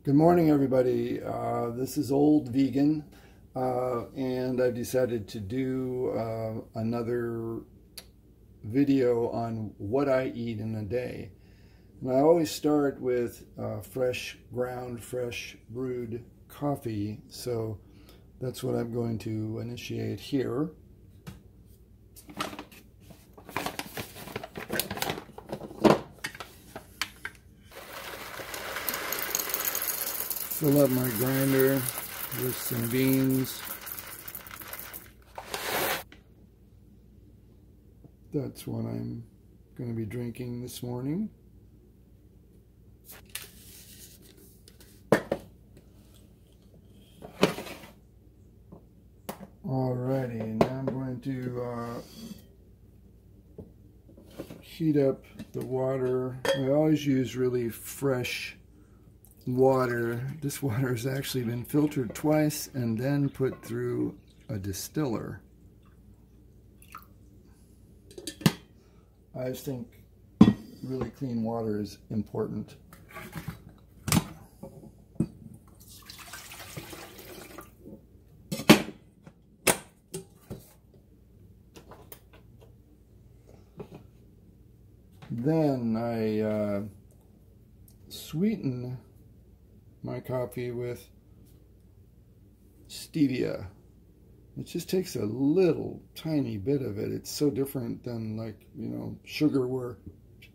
Good morning, everybody. This is Old Vegan, and I've decided to do another video on what I eat in a day. And I always start with fresh ground, fresh brewed coffee, so that's what I'm going to initiate here. Fill up my grinder with some beans. That's what I'm going to be drinking this morning. Alrighty, now I'm going to heat up the water. I always use really fresh water. This water has actually been filtered twice and then put through a distiller. I just think really clean water is important. Then I sweeten my coffee with stevia. It just takes a little tiny bit of it. It's so different than, like, sugar where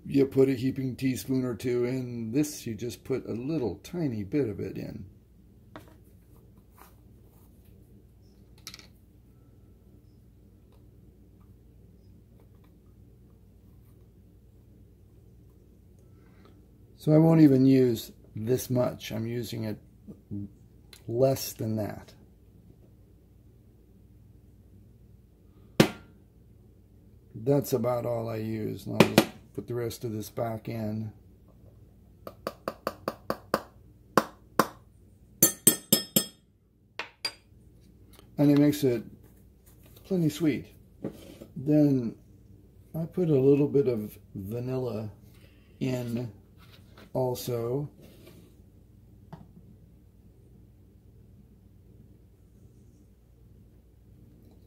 you put a heaping teaspoon or two in. This, you just put a little tiny bit of it in. So I won't even use this much. I'm using it less than that. That's about all I use. And I'll just put the rest of this back in. And it makes it plenty sweet. Then I put a little bit of vanilla in also.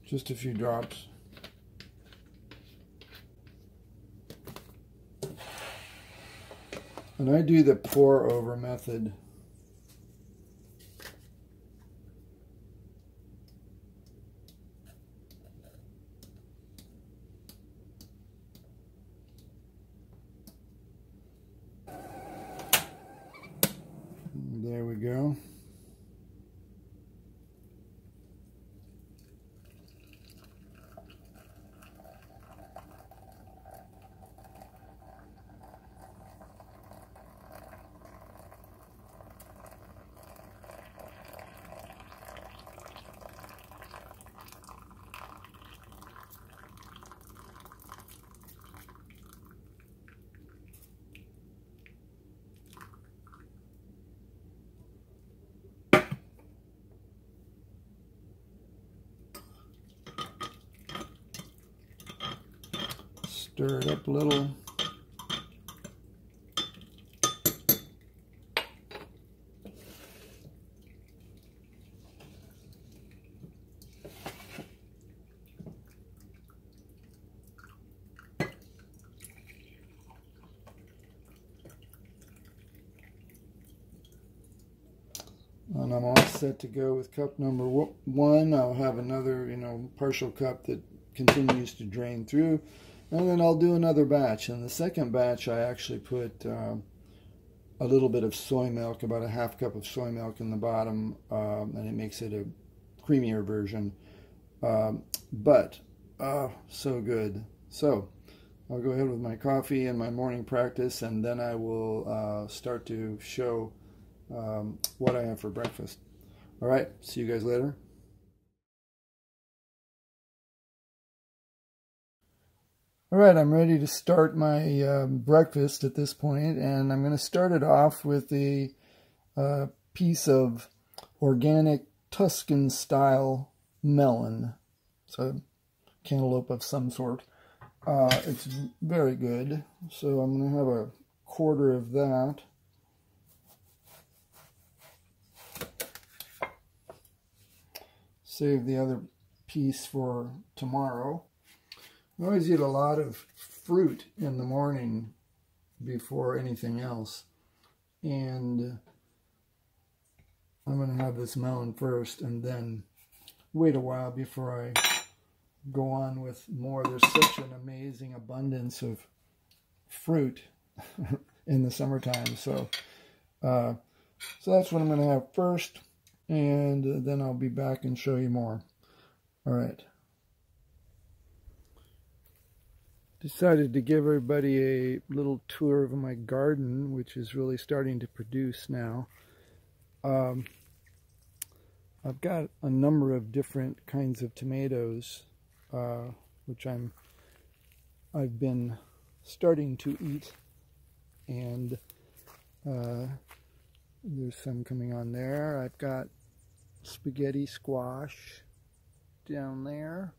Just a few drops. And I do the pour over method. There we go. Stir it up a little. And I'm all set to go with cup number one. I'll have another, partial cup that continues to drain through. And then I'll do another batch. In the second batch, I actually put a little bit of soy milk, about a half cup of soy milk in the bottom, and it makes it a creamier version. But so good. So I'll go ahead with my coffee and my morning practice, and then I will start to show what I have for breakfast. All right, see you guys later. All right, I'm ready to start my breakfast at this point, and I'm going to start it off with a piece of organic Tuscan-style melon. So cantaloupe of some sort. It's very good. So I'm going to have a quarter of that. save the other piece for tomorrow. I always eat a lot of fruit in the morning before anything else. And I'm going to have this melon first and then wait a while before I go on with more. There's such an amazing abundance of fruit in the summertime. So that's what I'm going to have first, and then I'll be back and show you more. All right. Decided to give everybody a little tour of my garden, which is really starting to produce now. I've got a number of different kinds of tomatoes, which I've been starting to eat, and there's some coming on there. I've got spaghetti squash down there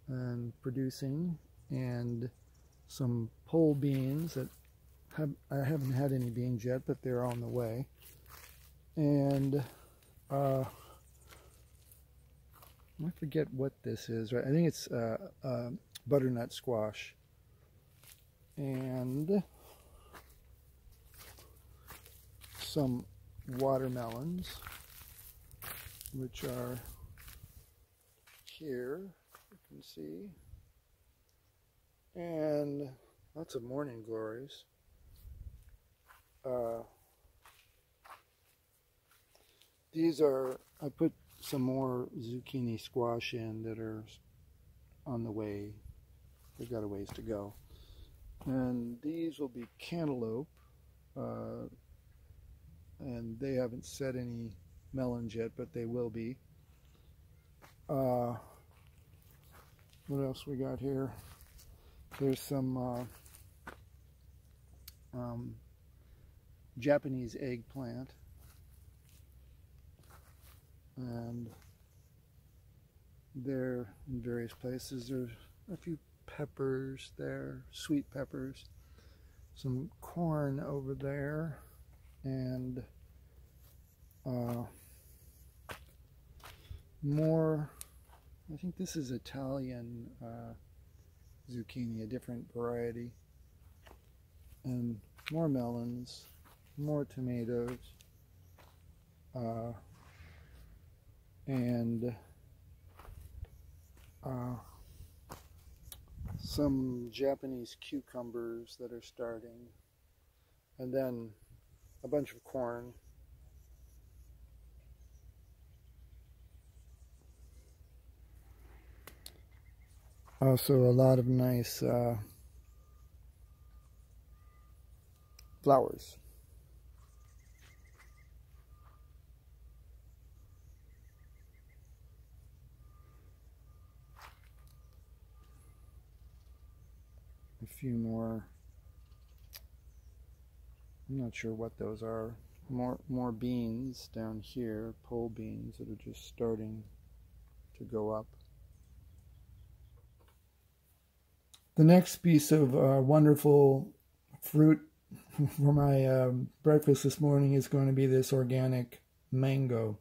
and producing, and some pole beans that I haven't had any beans yet, but they're on the way. And I forget what this is, right? I think it's butternut squash. And some watermelons, which are here, you can see. And lots of morning glories. These are, I put some more zucchini squash in that are on the way. They've got a ways to go. And these will be cantaloupe. And they haven't set any melons yet, but they will be. What else we got here? There's some Japanese eggplant, and they're in various places. There's a few peppers there, sweet peppers, some corn over there, and more, I think this is Italian zucchini, a different variety, and more melons, more tomatoes, and some Japanese cucumbers that are starting, and then a bunch of corn. Also a lot of nice flowers. A few more, I'm not sure what those are. More beans down here, pole beans that are just starting to go up. The next piece of wonderful fruit for my breakfast this morning is going to be this organic mango.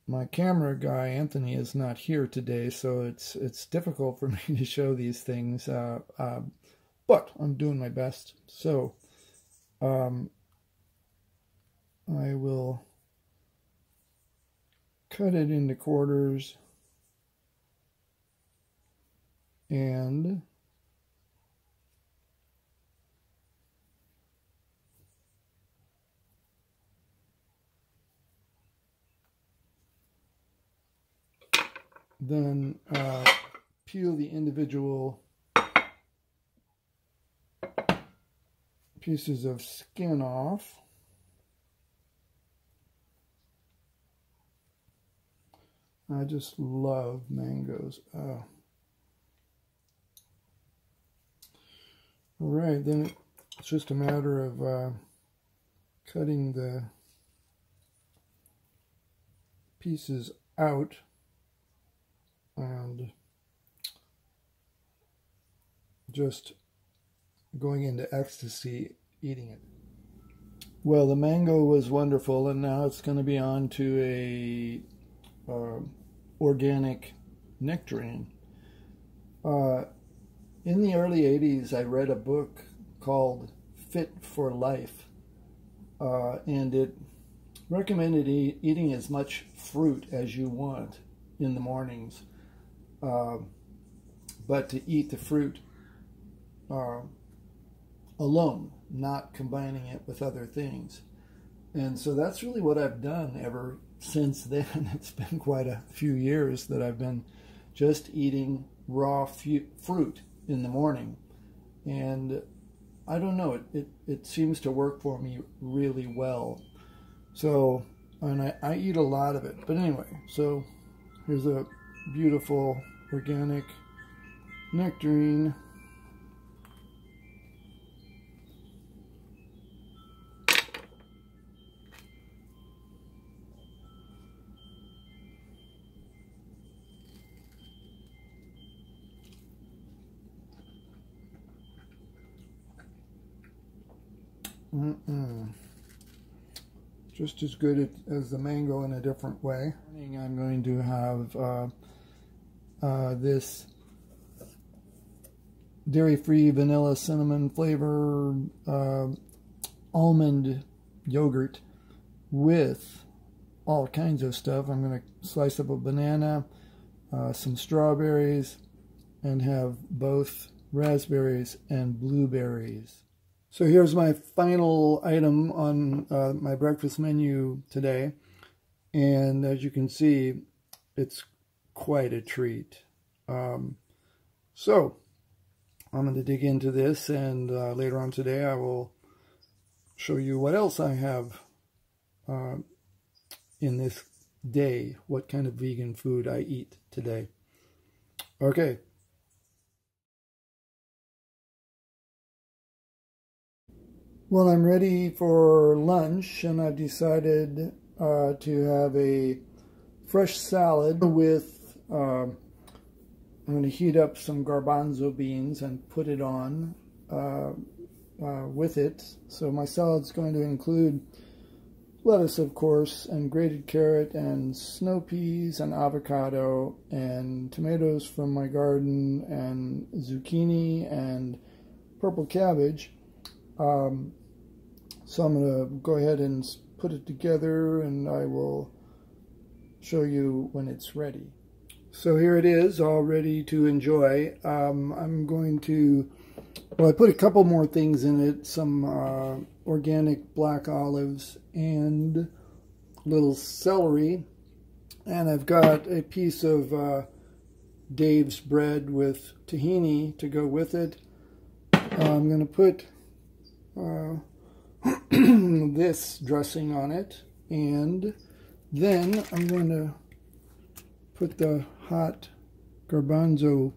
My camera guy, Anthony, is not here today, so it's difficult for me to show these things, but I'm doing my best. So I will cut it into quarters, and then peel the individual pieces of skin off. I just love mangoes. All right, then it's just a matter of cutting the pieces out and just going into ecstasy eating it. Well, the mango was wonderful, and now it's going to be on to a organic nectarine. In the early 80s, I read a book called Fit for Life, and it recommended eating as much fruit as you want in the mornings, but to eat the fruit alone, not combining it with other things. And so that's really what I've done ever since then. It's been quite a few years that I've been just eating raw fruit in the morning. And I don't know, it seems to work for me really well. So, and I eat a lot of it. But anyway, so here's a beautiful organic nectarine. Just as good as the mango in a different way. I'm going to have this dairy-free vanilla cinnamon flavor almond yogurt with all kinds of stuff. I'm going to slice up a banana, some strawberries, and have both raspberries and blueberries. So here's my final item on my breakfast menu today, and as you can see, it's quite a treat. So I'm going to dig into this, and later on today I will show you what else I have in this day, what kind of vegan food I eat today. Okay. Well, I'm ready for lunch, and I've decided to have a fresh salad with, I'm going to heat up some garbanzo beans and put it on with it. So my salad's going to include lettuce, of course, and grated carrot, and snow peas, and avocado, and tomatoes from my garden, and zucchini, and purple cabbage. So I'm going to go ahead and put it together, and I will show you when it's ready. So here it is, all ready to enjoy. I'm going to, well, I put a couple more things in it, some organic black olives and a little celery, and I've got a piece of Dave's bread with tahini to go with it. I'm going to put this dressing on it, and then I'm going to put the hot garbanzo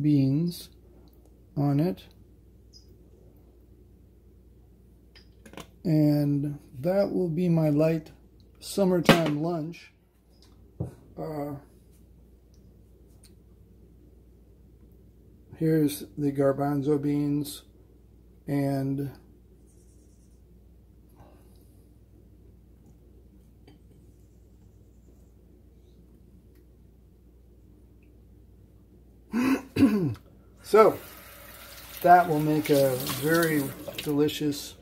beans on it, and that will be my light summertime lunch. Here's the garbanzo beans, and so that will make a very delicious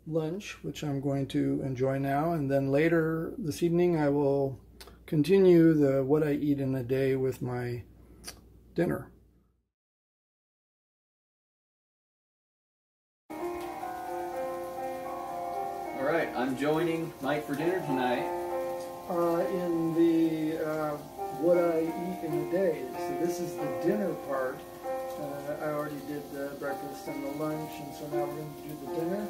lunch, which I'm going to enjoy now, and then later this evening I will continue the what I eat in a day with my dinner. All right, I'm joining Mike for dinner tonight. In the what I eat in a day. So this is the dinner part. I already did the breakfast and the lunch, and so now we're going to do the dinner.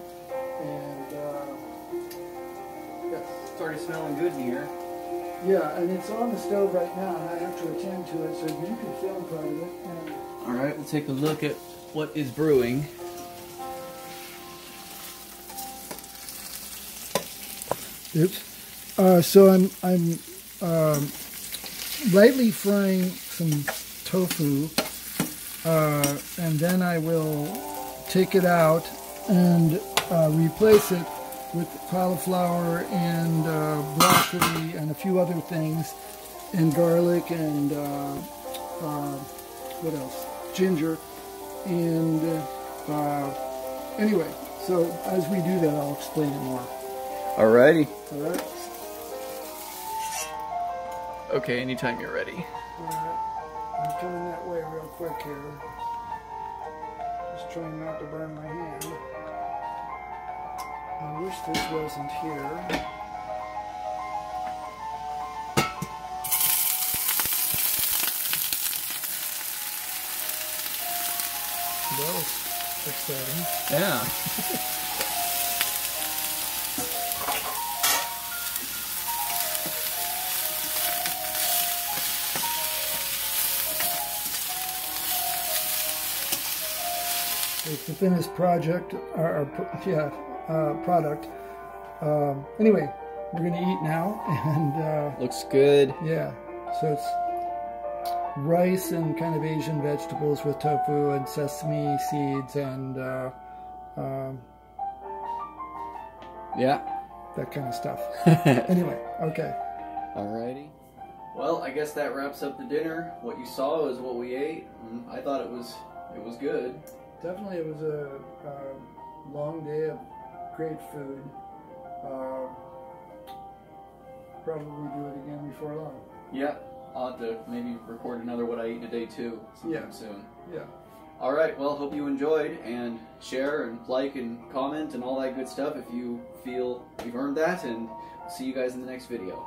And yes, It's already smelling good in here. Yeah, and it's on the stove right now, and I have to attend to it, so you can film part of it. And All right, we'll take a look at what is brewing. oops. So I'm lightly frying some tofu, and then I will take it out and replace it with cauliflower and broccoli and a few other things, and garlic and what else? Ginger. And anyway, so as we do that, I'll explain it more. Alrighty. All right. Okay, anytime you're ready. All right. I'm coming that way real quick here. Just trying not to burn my hand. I wish this wasn't here. That was exciting. Yeah. It's the finished project, product. Anyway, we're gonna eat now, and Looks good. yeah. So it's rice and kind of Asian vegetables with tofu and sesame seeds and Yeah. that kind of stuff. Anyway, okay. Alrighty. Well, I guess that wraps up the dinner. What you saw is what we ate. I thought it was good. Definitely, it was a long day of great food. Probably do it again before long. Yeah. I'll have to maybe record another What I Eat Today too sometime soon. Yeah. Alright, well, hope you enjoyed, and share and like and comment and all that good stuff if you feel you've earned that, and see you guys in the next video.